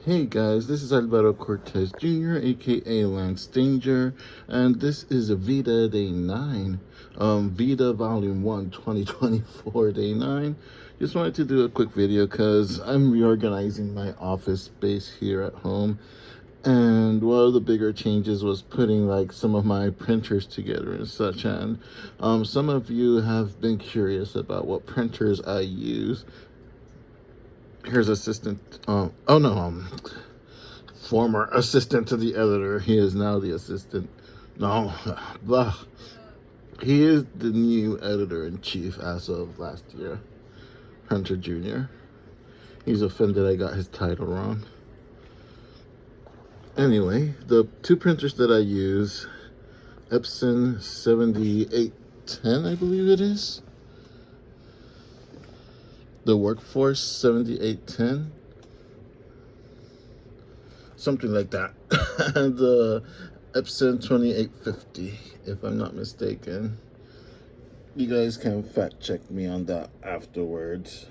Hey guys, this is Alvaro Cortez Jr., aka Lance Danger, and this is a VEDA Day 9, VEDA Volume 1, 2024 Day 9. Just wanted to do a quick video because I'm reorganizing my office space here at home, and one of the bigger changes was putting like some of my printers together and such. And some of you have been curious about what printers I use. Here's assistant, oh no, former assistant to the editor. He is now the assistant. No, blah. He is the new editor-in-chief as of last year, Hunter Jr. He's offended I got his title wrong. Anyway, the two printers that I use, Epson 7810, I believe it is. The Workforce 7810. Something like that. And the Epson 2850, if I'm not mistaken. You guys can fact check me on that afterwards.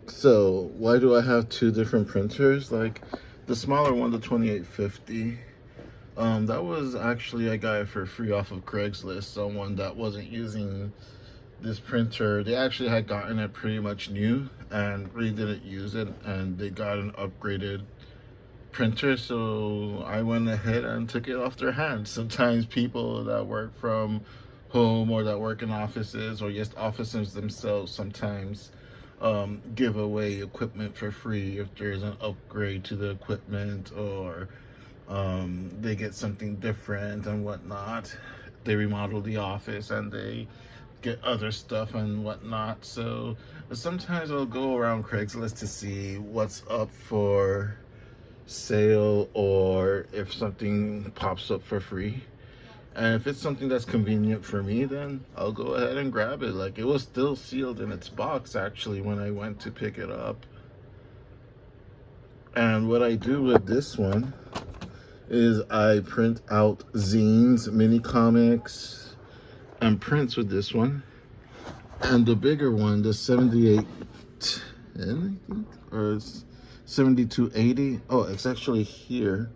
So why do I have two different printers? Like the smaller one, the 2850, that was actually, I got it for free off of Craigslist. Someone that wasn't using this printer, they actually had gotten it pretty much new and really didn't use it, and they got an upgraded printer, so I went ahead and took it off their hands. Sometimes people that work from home or that work in offices, or just offices themselves, sometimes give away equipment for free if there's an upgrade to the equipment, or they get something different and whatnot. They remodel the office and they get other stuff and whatnot. So sometimes I'll go around Craigslist to see what's up for sale or if something pops up for free. And if it's something that's convenient for me, then I'll go ahead and grab it. Like, it was still sealed in its box actually when I went to pick it up. And what I do with this one is I print out zines, mini comics, and prints with this one. And the bigger one, the 7810, I think, or 7280. Oh, it's actually here,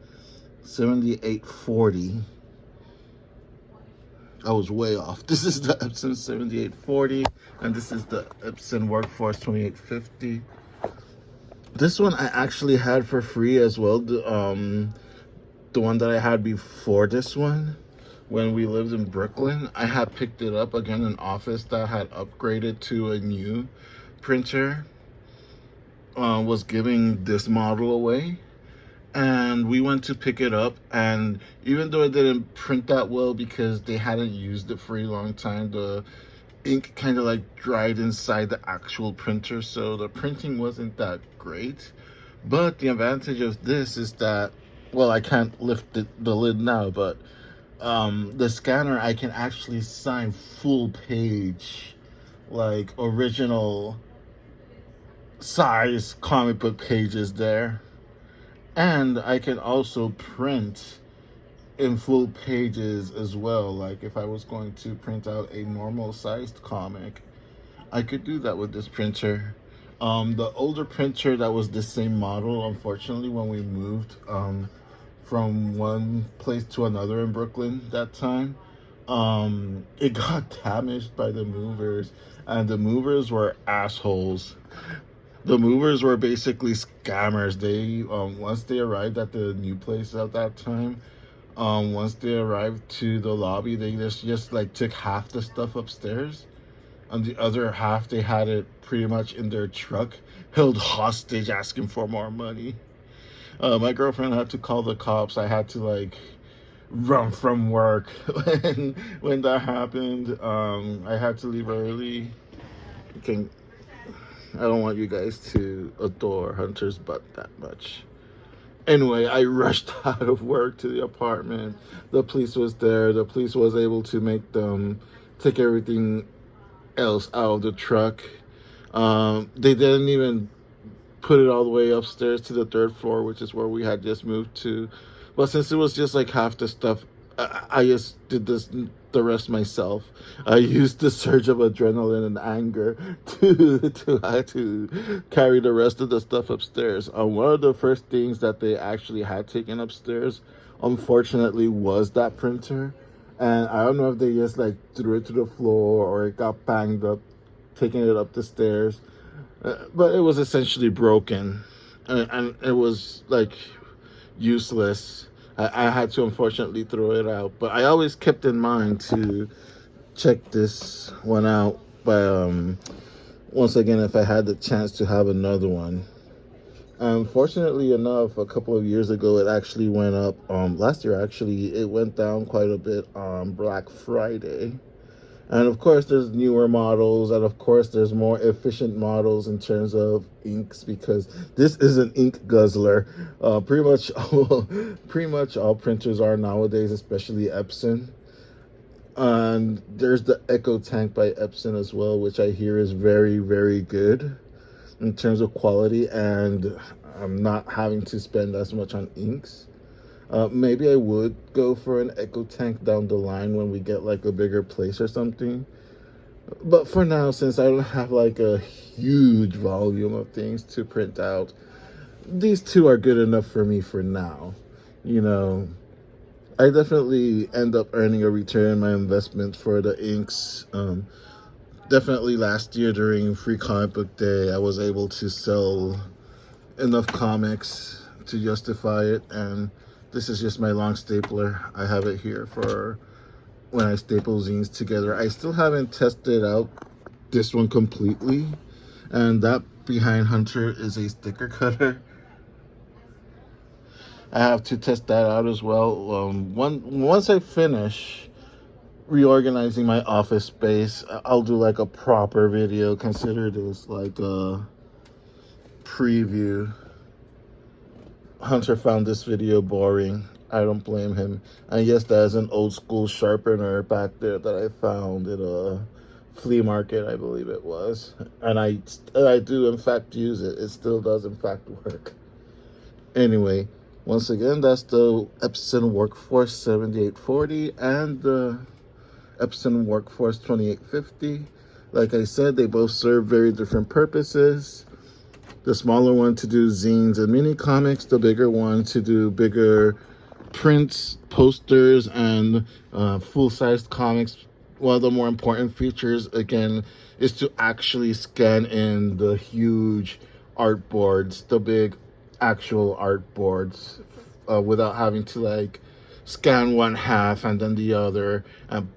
7840. I was way off. This is the Epson 7840, and this is the Epson Workforce 2850. This one I actually had for free as well. The one that I had before this one, when we lived in Brooklyn, I had picked it up again in an office that had upgraded to a new printer, was giving this model away. And we went to pick it up, and even though it didn't print that well because they hadn't used it for a long time, the ink kind of like dried inside the actual printer, so the printing wasn't that great. But the advantage of this is that, well, I can't lift the lid now, but the scanner, I can actually sign full page, like original size comic book pages there. And I can also print in full pages as well. Like if I was going to print out a normal sized comic, I could do that with this printer. The older printer that was the same model, unfortunately, when we moved from one place to another in Brooklyn that time, it got damaged by the movers, and the movers were assholes. The movers were basically scammers. They once they arrived at the new place at that time, once they arrived to the lobby, they just like took half the stuff upstairs, and the other half they had it pretty much in their truck, held hostage, asking for more money. My girlfriend had to call the cops. I had to like run from work when that happened. I had to leave early. I don't want you guys to adore Hunter's butt that much. Anyway, I rushed out of work to the apartment. The police was there. The police was able to make them take everything else out of the truck. They didn't even put it all the way upstairs to the third floor, which is where we had just moved to. But since it was just like half the stuff, I just did this the rest myself. I used the surge of adrenaline and anger to carry the rest of the stuff upstairs. One of the first things that they actually had taken upstairs, unfortunately, was that printer. And I don't know if they just like threw it to the floor or it got banged up, taking it up the stairs. But it was essentially broken, and it was like useless. I had to unfortunately throw it out, but I always kept in mind to check this one out by once again if I had the chance to have another one. Fortunately enough, a couple of years ago it actually went up. Last year actually it went down quite a bit on Black Friday. And of course, there's newer models, and of course, there's more efficient models in terms of inks, because this is an ink guzzler. Pretty much all printers are nowadays, especially Epson. And there's the Echo Tank by Epson as well, which I hear is very, very good in terms of quality, and I'm not having to spend as much on inks. Maybe I would go for an Echo Tank down the line when we get like a bigger place or something. But for now, since I don't have like a huge volume of things to print out, these two are good enough for me for now. You know, I definitely end up earning a return on my investment for the inks. Definitely last year during Free Comic Book Day, I was able to sell enough comics to justify it, and this is just my long stapler. I have it here for when I staple zines together. I still haven't tested out this one completely, and that behind Hunter is a sticker cutter. I have to test that out as well. Once I finish reorganizing my office space, I'll do like a proper video. Consider this like a preview. Hunter found this video boring. I don't blame him. And yes, there's an old school sharpener back there that I found at a flea market, I believe it was. And I do in fact use it. It still does in fact work. Anyway, once again, that's the Epson Workforce 7840 and the Epson Workforce 2850. Like I said, they both serve very different purposes. The smaller one to do zines and mini comics, the bigger one to do bigger prints, posters, and full-sized comics. One of the more important features, again, is to actually scan in the huge art boards, the big actual art boards, without having to like scan one half and then the other and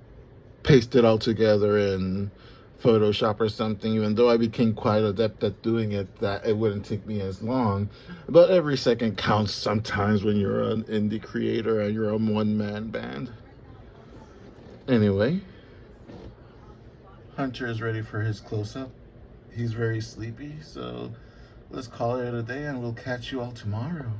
paste it all together in Photoshop or something. Even though I became quite adept at doing it, that it wouldn't take me as long. But every second counts sometimes when you're an indie creator and you're a one-man band. Anyway, Hunter is ready for his close-up. He's very sleepy, so let's call it a day and we'll catch you all tomorrow.